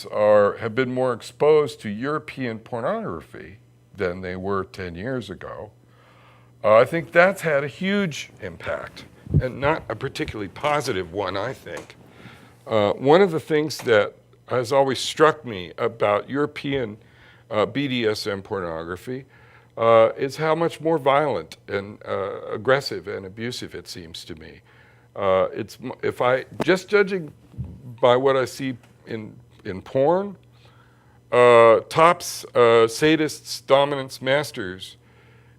Americans have been more exposed to European pornography than they were 10 years ago, I think that's had a huge impact, and not a particularly positive one, I think. One of the things that has always struck me about European BDSM pornography is how much more violent and aggressive and abusive it seems to me. Just judging by what I see in porn, tops, sadists, dominants, masters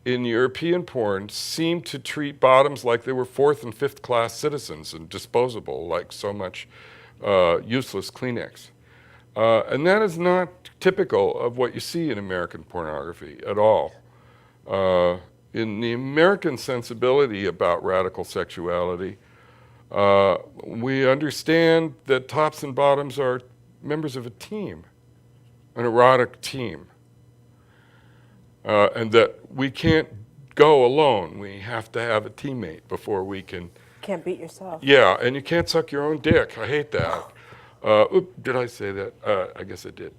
in European porn seem to treat bottoms like they were fourth and fifth class citizens and disposable, like so much useless Kleenex. And that is not typical of what you see in American pornography at all. In the American sensibility about radical sexuality, we understand that tops and bottoms are members of a team, an erotic team, and that we can't go alone. We have to have a teammate before we can. Can't beat yourself. Yeah, and you can't suck your own dick. I hate that. Did I say that? I guess I did.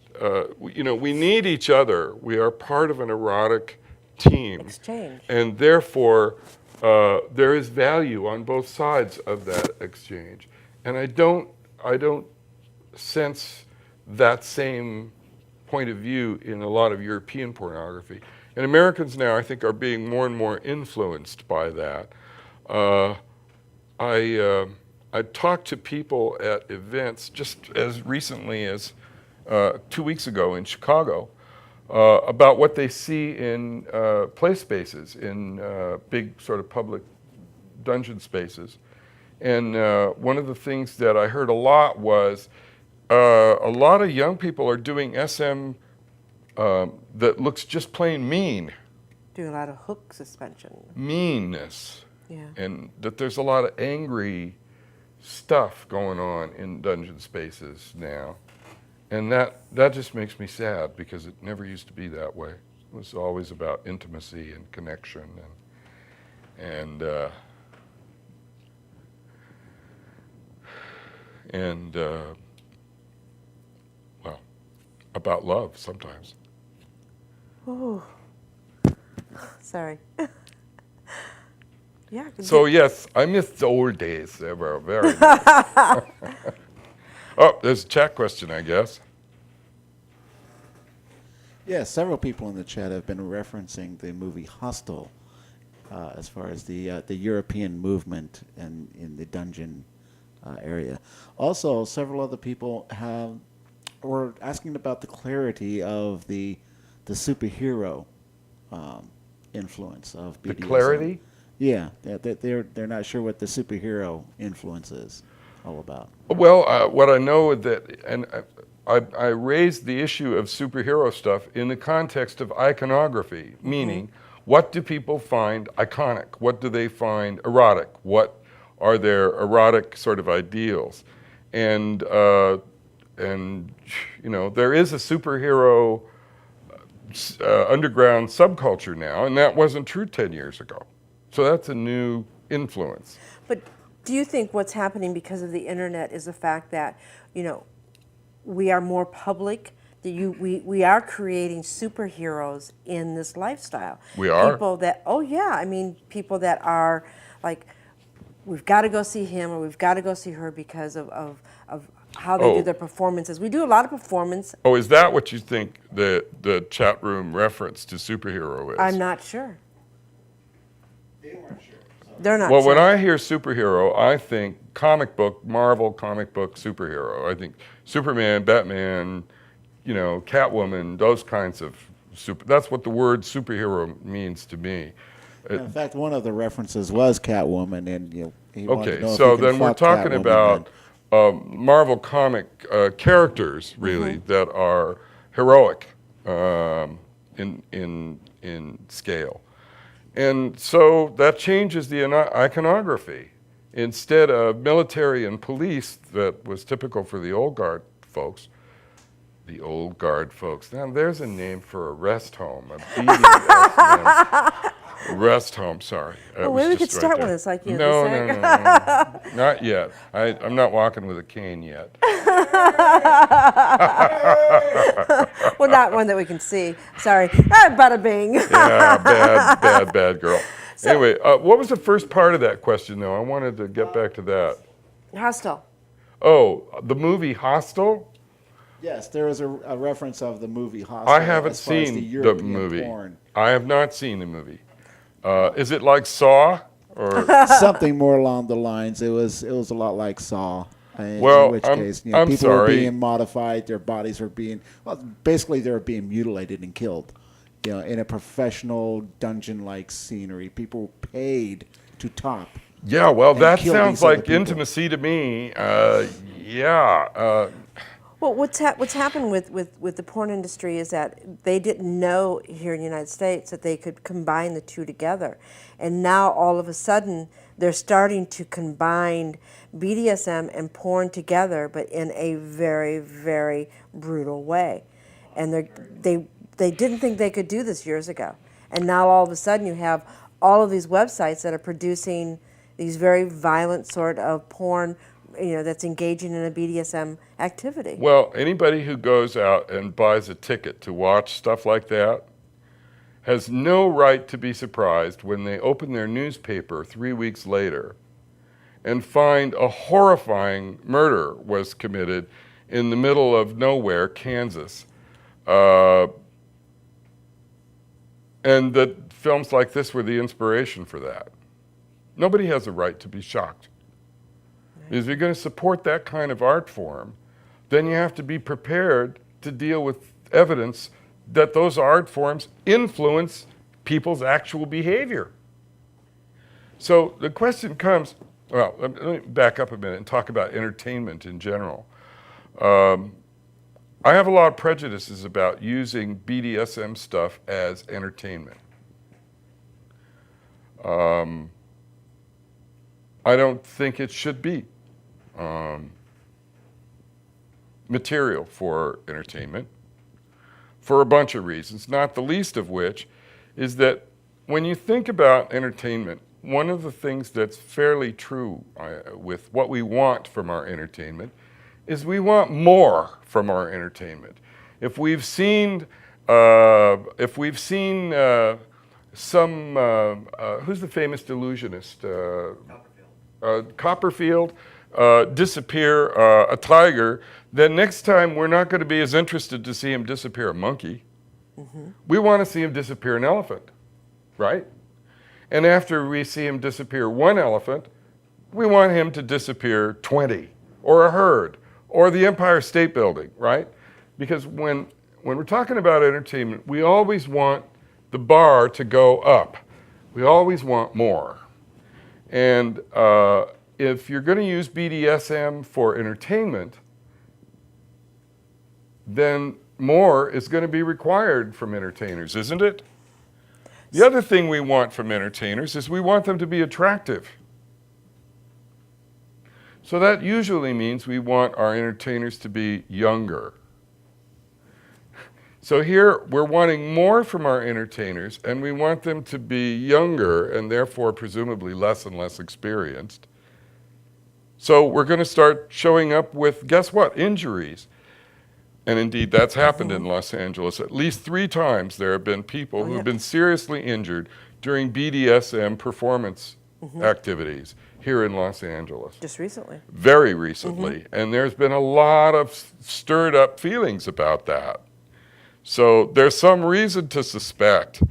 We need each other. We are part of an erotic team. Exchange. And therefore, there is value on both sides of that exchange. And I don't sense that same point of view in a lot of European pornography. And Americans now, I think, are being more and more influenced by that. I talked to people at events just as recently as 2 weeks ago in Chicago about what they see in play spaces, in big sort of public dungeon spaces. And one of the things that I heard a lot was a lot of young people are doing SM that looks just plain mean. Doing a lot of hook suspension. Meanness. Yeah. And that there's a lot of angry stuff going on in dungeon spaces now. And that just makes me sad, because it never used to be that way. It was always about intimacy and connection and well, about love sometimes. Oh, sorry. Yeah. So yes, I miss the old days. They were very nice. Oh, there's a chat question, I guess. Yeah, several people in the chat have been referencing the movie Hostel as far as the European movement in the dungeon area. Also, several other people were asking about the clarity of the superhero influence of BDSM. The clarity? Yeah, they're not sure what the superhero influence is all about. Well, what I know that, and I raised the issue of superhero stuff in the context of iconography, meaning what do people find iconic? What do they find erotic? What are their erotic sort of ideals? And there is a superhero underground subculture now, and that wasn't true 10 years ago. So that's a new influence. But do you think what's happening because of the internet is the fact that, we are more public, that we are creating superheroes in this lifestyle? We are? People that, people that are like, we've got to go see him or we've got to go see her because of how they do their performances. We do a lot of performance. Oh, is that what you think the chat room reference to superhero is? I'm not sure. They weren't sure. They're not Well, sure. when I hear superhero, I think comic book, Marvel comic book superhero. I think Superman, Batman, Catwoman, those kinds of that's what the word superhero means to me. In fact, one of the references was Catwoman, and he wanted to know if so you can then we're fuck talking Catwoman about Marvel comic characters, really, that are heroic in scale. And so that changes the iconography. Instead of military and police that was typical for the old guard folks, now there's a name for a rest home, a BDSM Rest home, sorry. Well, maybe we could start one. It's like, no, the no, not yet. I'm not walking with a cane yet. Well, not one that we can see. Sorry. Bada bing. Yeah, bad girl. Anyway, what was the first part of that question, though? I wanted to get back to that. Hostile. Oh, the movie Hostel? Yes, there was a reference of the movie Hostel. I haven't as far as seen the European movie. porn. I have not seen the movie. Is it like Saw? Or Something more along the lines. It was a lot like Saw. Well, in which case, I'm people were sorry. being modified. Their bodies were being, basically they were being mutilated and killed. In a professional dungeon-like scenery. People paid to top. yeah, well, that kill sounds these other like people. intimacy to me. Yeah. Well, what's happened with the porn industry is that they didn't know here in the United States that they could combine the two together. And now all of a sudden they're starting to combine BDSM and porn together, but in a very, very brutal way. And they didn't think they could do this years ago. And now all of a sudden you have all of these websites that are producing these very violent sort of porn, that's engaging in a BDSM activity. Well, anybody who goes out and buys a ticket to watch stuff like that has no right to be surprised when they open their newspaper 3 weeks later and find a horrifying murder was committed in the middle of nowhere, Kansas. And that films like this were the inspiration for that. Nobody has a right to be shocked. If you're going to support that kind of art form, then you have to be prepared to deal with evidence that those art forms influence people's actual behavior. So the question comes, well, let me back up a minute and talk about entertainment in general. I have a lot of prejudices about using BDSM stuff as entertainment. I don't think it should be material for entertainment for a bunch of reasons, not the least of which is that when you think about entertainment, one of the things that's fairly true with what we want from our entertainment is we want more from our entertainment. If we've seen some, who's the famous illusionist? Copperfield disappear a tiger, then next time we're not going to be as interested to see him disappear a monkey. Mm-hmm. We want to see him disappear an elephant, right? And after we see him disappear one elephant, we want him to disappear 20, or a herd, or the Empire State Building, right? Because when we're talking about entertainment, we always want the bar to go up. We always want more. And if you're going to use BDSM for entertainment, then more is going to be required from entertainers, isn't it? The other thing we want from entertainers is we want them to be attractive. So that usually means we want our entertainers to be younger. So here we're wanting more from our entertainers, and we want them to be younger and therefore presumably less and less experienced. So we're going to start showing up with, guess what, injuries. And indeed, that's happened in Los Angeles. At least 3 times there have been people who have been seriously injured during BDSM performance activities here in Los Angeles. Just recently. Very recently. And there's been a lot of stirred up feelings about that. So there's some reason to suspect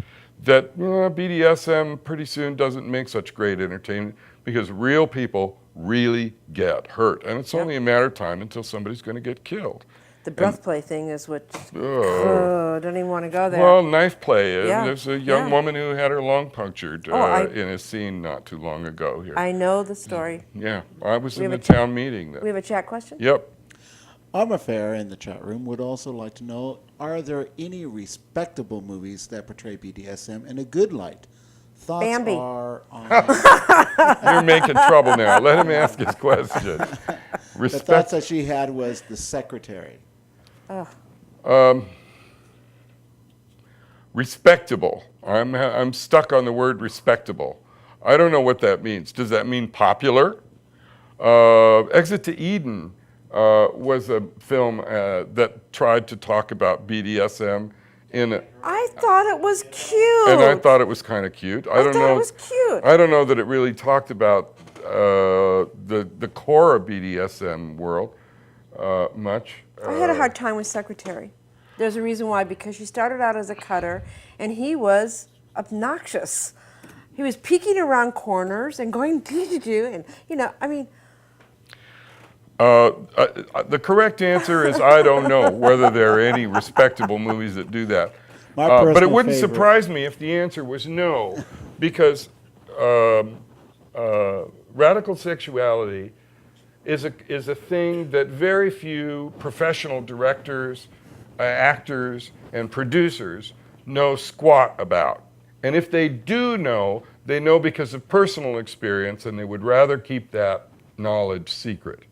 that BDSM pretty soon doesn't make such great entertainment because real people really get hurt. And it's only a matter of time until somebody's going to get killed. The breath play thing is what, don't even want to go there. Well, knife play. Yeah. There's a young woman who had her lung punctured in a scene not too long ago here. I know the story. Yeah, I was in the town meeting. We have a chat question? Yep. Arma Fair in the chat room would also like to know, are there any respectable movies that portray BDSM in a good light? Thoughts Bambi. are on... You're making trouble now. Let him ask his question. The thoughts that she had was The Secretary. Respectable. I'm stuck on the word respectable. I don't know what that means. Does that mean popular? Exit to Eden was a film that tried to talk about BDSM I thought it was cute. and I thought it was kind of cute. I thought it was cute. I don't know that it really talked about the core of BDSM world much. I had a hard time with Secretary. There's a reason why, because she started out as a cutter, and he was obnoxious. He was peeking around corners and going do, and I mean. The correct answer is I don't know whether there are any respectable movies that do that. But it wouldn't surprise me if the answer was no, because radical sexuality is a thing that very few professional directors, actors, and producers know squat about. And if they do know, they know because of personal experience, and they would rather keep that knowledge secret.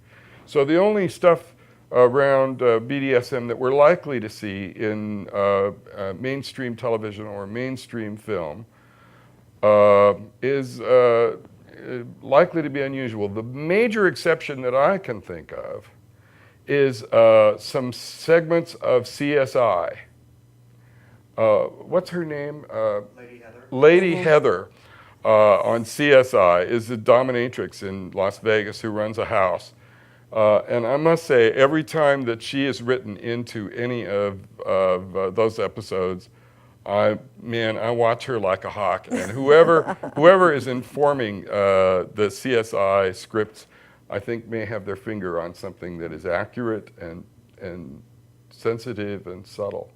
So the only stuff around BDSM that we're likely to see in mainstream television or mainstream film is likely to be unusual. The major exception that I can think of is some segments of CSI. What's her name? Lady Heather. Lady Heather on CSI is the dominatrix in Las Vegas who runs a house. And I must say, every time that she is written into any of those episodes, I watch her like a hawk. And whoever is informing the CSI scripts, I think may have their finger on something that is accurate and sensitive and subtle.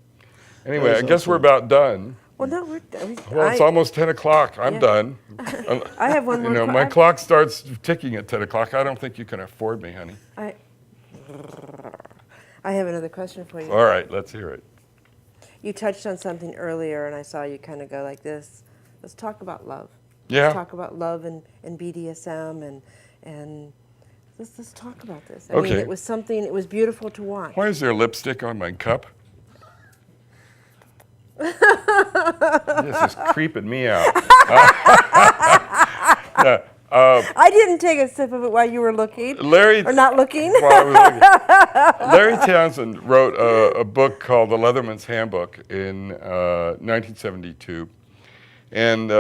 Anyway, I guess we're about done. Well, no, we're done. Well, it's almost 10 o'clock. I'm done. I have one more. My clock starts ticking at 10 o'clock. I don't think you can afford me, honey. I have another question for you. All right, let's hear it. You touched on something earlier, and I saw you kind of go like this. Let's talk about love. Yeah. Let's talk about love and BDSM and let's talk about this. I mean, Okay. it was something. It was beautiful to watch. Why is there lipstick on my cup? This is creeping me out. I didn't take a sip of it while you were looking. Or not looking. While I was looking. Larry Townsend wrote a book called The Leatherman's Handbook in 1972. And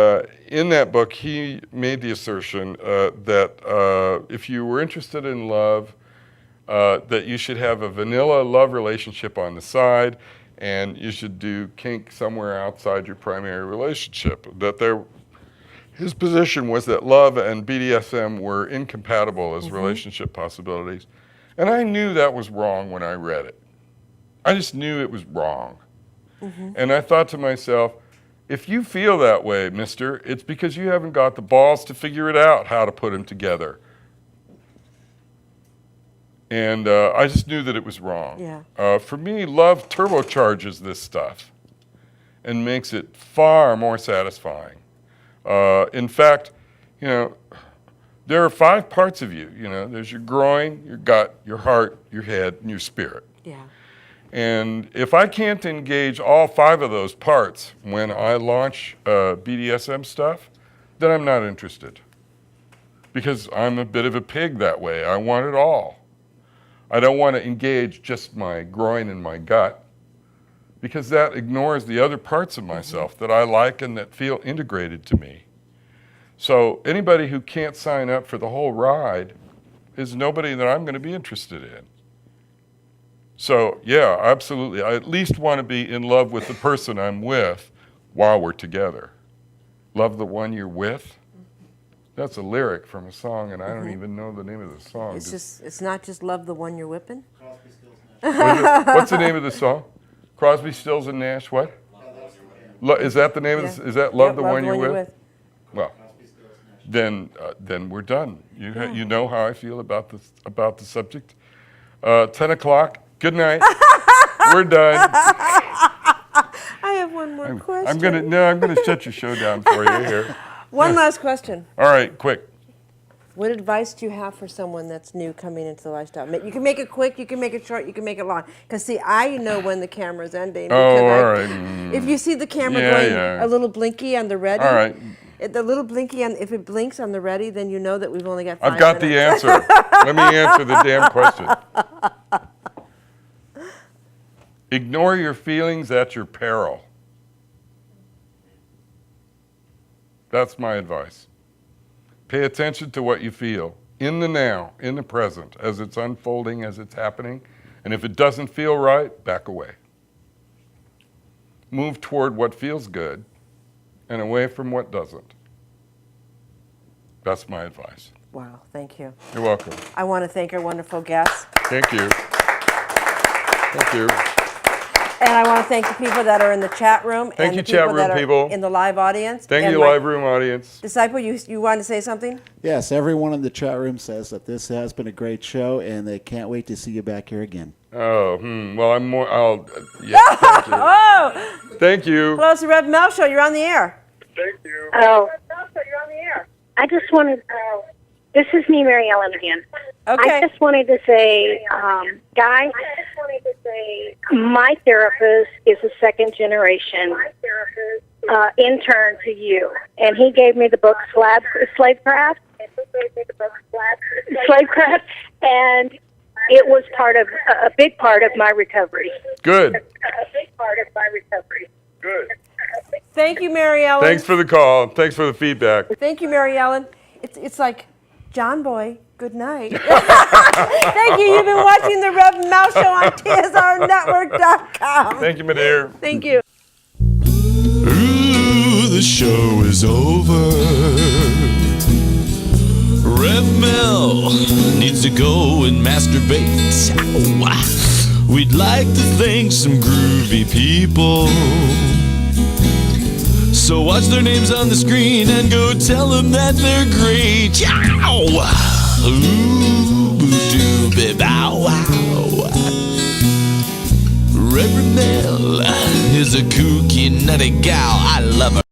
in that book, he made the assertion that if you were interested in love, that you should have a vanilla love relationship on the side, and you should do kink somewhere outside your primary relationship. His position was that love and BDSM were incompatible as relationship possibilities. And I knew that was wrong when I read it. I just knew it was wrong. And I thought to myself, if you feel that way, mister, it's because you haven't got the balls to figure it out how to put them together. And I just knew that it was wrong. Yeah. For me, love turbocharges this stuff and makes it far more satisfying. In fact, there are 5 parts of you. There's your groin, your gut, your heart, your head, and your spirit. Yeah. And if I can't engage all 5 of those parts when I launch BDSM stuff, then I'm not interested. Because I'm a bit of a pig that way. I want it all. I don't want to engage just my groin and my gut, because that ignores the other parts of myself that I like and that feel integrated to me. So anybody who can't sign up for the whole ride is nobody that I'm going to be interested in. So yeah, absolutely. I at least want to be in love with the person I'm with while we're together. Love the one you're with. That's a lyric from a song, and I don't even know the name of the song. It's not just love the one you're whipping. Crosby, Stills, Nash. What's the name of the song? Crosby, Stills, and Nash. What? Is that the name of the? Is that Love the One You're With? Well, then we're done. You know how I feel about the subject. 10 o'clock. Good night. We're done. I have one more question. I'm gonna shut your show down for you here. One last question. All right, quick. What advice do you have for someone that's new coming into the lifestyle? You can make it quick, you can make it short, you can make it long. Because see, I know when the camera's ending. Oh, because all right. If you see the camera Yeah, going yeah. a little blinky on the ready, All right. the little blinky, if it blinks on the ready, then you know that we've only got 5 I've got the minutes. answer. Let me answer the damn question. Ignore your feelings at your peril. That's my advice. Pay attention to what you feel in the now, in the present, as it's unfolding, as it's happening. And if it doesn't feel right, back away. Move toward what feels good and away from what doesn't. That's my advice. Wow, thank you. You're welcome. I want to thank our wonderful guests. Thank you. Thank you. And I want to thank the people that are in the chat room. Thank and you, the people chat room that are people. in the live audience. Thank And you, my live room audience. Disciple, you wanted to say something? Yes, everyone in the chat room says that this has been a great show, and they can't wait to see you back here again. Oh, well, I'm more, yeah, thank you. Oh! Thank you. Hello, it's the Rev Mel Show. You're on the air. Thank you. Oh, I just wanted. This is me, Mary Ellen again. Okay. I just wanted to say, Guy, my therapist is a second generation intern to you, and he gave me the book Slavecraft, and it was a big part of my recovery. Good. Good. Thank you, Mary Ellen. Thanks for the call. Thanks for the feedback. Thank you, Mary Ellen. It's like, John Boy, good night. Thank you. You've been watching the Rev Mel Show on TSRnetwork.com. Thank you, my dear. Thank you. Ooh, the show is over. Rev Mel needs to go and masturbate. Ow. We'd like to thank some groovy people. So watch their names on the screen and go tell them that they're great. Yow! Ooh, boo-doo, bow wow. Rev Mel is a kooky, nutty gal. I love her.